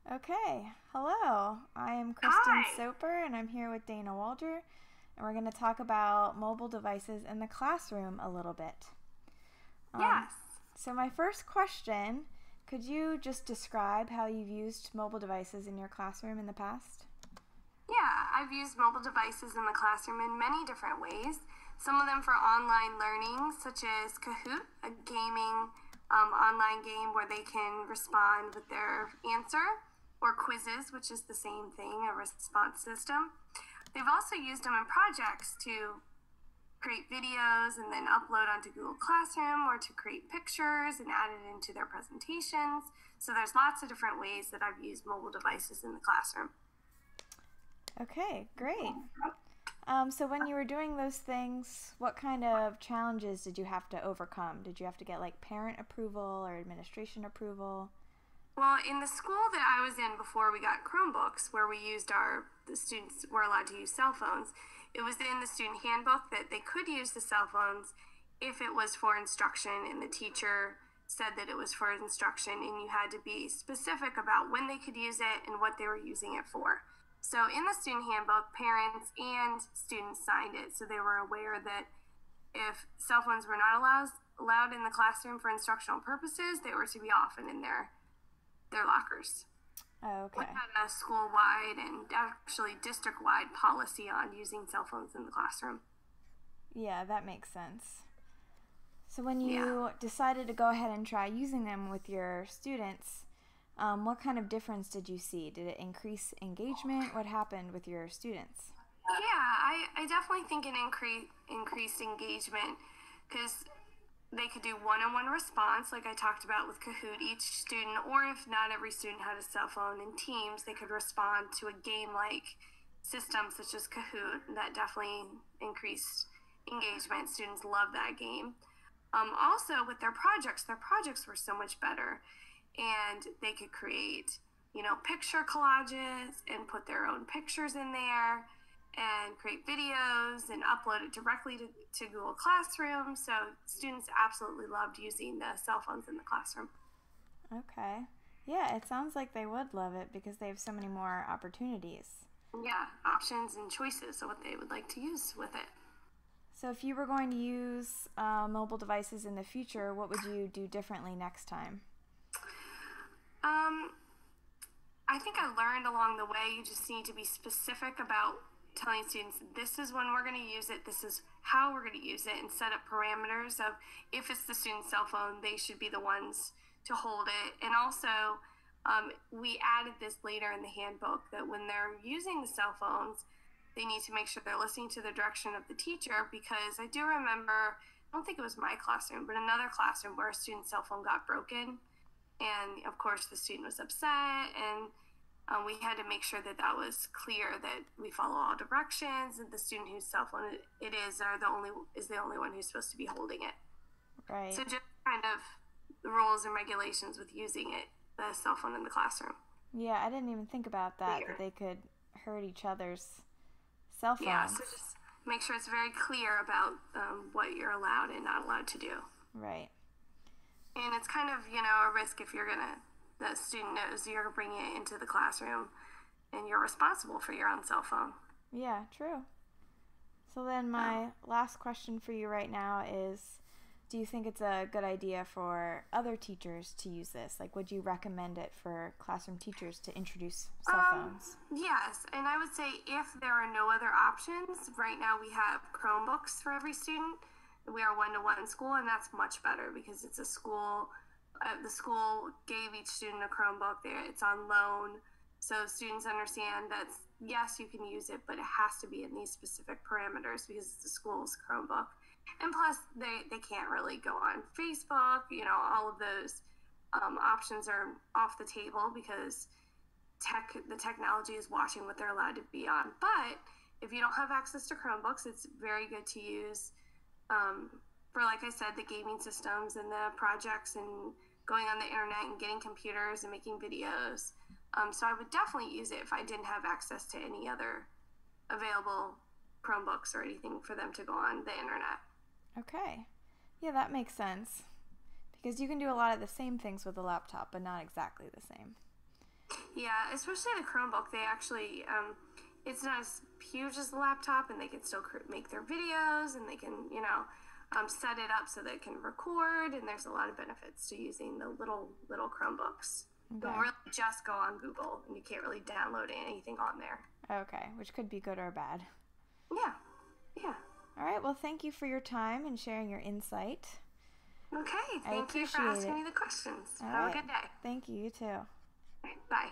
Okay, hello. I am Kristen Hi. Soper and I'm here with Dana Waldrer, and we're going to talk about mobile devices in the classroom a little bit. Um, Yes. so, my first question, could you just describe how you've used mobile devices in your classroom in the past? Yeah, I've used mobile devices in the classroom in many different ways. Some of them for online learning, such as Kahoot, a gaming online game where they can respond with their answer, or quizzes, which is the same thing, a response system. They've also used them in projects to create videos and then upload onto Google Classroom or to create pictures and add it into their presentations. So there's lots of different ways that I've used mobile devices in the classroom. Okay, great. So, when you were doing those things, what kind of challenges did you have to overcome? Did you have to get like parent approval or administration approval? Well, in the school that I was in before we got Chromebooks, where the students were allowed to use cell phones, it was in the student handbook that they could use the cell phones if it was for instruction, and the teacher said that it was for instruction, and you had to be specific about when they could use it and what they were using it for. So in the student handbook, parents and students signed it, so they were aware that if cell phones were not allowed in the classroom for instructional purposes, they were to be off and in their lockers. We Okay. had a school-wide and actually district-wide policy on using cell phones in the classroom. Yeah, that makes sense. So, when Yeah. you decided to go ahead and try using them with your students, what kind of difference did you see? Did it increase engagement? What happened with your students? I definitely think increased engagement because they could do one-on-one response like I talked about with Kahoot. Each student, or if not every student had a cell phone, in teams they could respond to a game-like system such as Kahoot. That definitely increased engagement. Students love that game. Also with their projects were so much better, and they could create picture collages and put their own pictures in there and create videos and upload it directly to Google Classroom. So students absolutely loved using the cell phones in the classroom. Okay. Yeah, it sounds like they would love it because they have so many more opportunities. Yeah, options and choices of what they would like to use with it. So, if you were going to use mobile devices in the future, what would you do differently next time? Um, I think I learned along the way you just need to be specific about telling students this is when we're going to use it, this is how we're going to use it, and set up parameters of if it's the student's cell phone, they should be the ones to hold it. And also, we added this later in the handbook that when they're using the cell phones, they need to make sure they're listening to the direction of the teacher, because I do remember, I don't think it was my classroom, but another classroom where a student's cell phone got broken, and of course the student was upset, and we had to make sure that that was clear, that we follow all directions, and the student whose cell phone it is the only one who's supposed to be holding it. Right. So just kind of the rules and regulations with using the cell phone in the classroom. Yeah, I didn't even think about that Clear. they could hurt each other's cell Yeah, so phones. just make sure it's very clear about what you're allowed and not allowed to do. Right. And it's kind of, a risk if the student knows you're bringing it into the classroom and you're responsible for your own cell phone. Yeah, true. So, then Um, my last question for you right now is, do you think it's a good idea for other teachers to use this? Like, would you recommend it for classroom teachers to introduce cell phones? yes, and I would say if there are no other options, right now we have Chromebooks for every student. We are one-to-one school, and that's much better because it's a school. The school gave each student a Chromebook. It's on loan, so students understand that yes, you can use it, but it has to be in these specific parameters because it's the school's Chromebook. And plus, they can't really go on Facebook. All of those options are off the table because the technology is watching what they're allowed to be on. But if you don't have access to Chromebooks, it's very good to use for, like I said, the gaming systems and the projects and going on the internet and getting computers and making videos. So I would definitely use it if I didn't have access to any other available Chromebooks or anything for them to go on the internet. Okay. Yeah, that makes sense. Because you can do a lot of the same things with a laptop, but not exactly the same. Yeah, especially the Chromebook. They actually, it's not as huge as the laptop, and they can still make their videos, and they can, set it up so they can record. And there's a lot of benefits to using the little Chromebooks. Okay. You'll really just go on Google, and you can't really download anything on there. Okay, which could be good or bad. Yeah. All right, well, thank you for your time and sharing your insight. Okay, thank you for asking me the questions. Have a good day. Thank you, you too. Bye.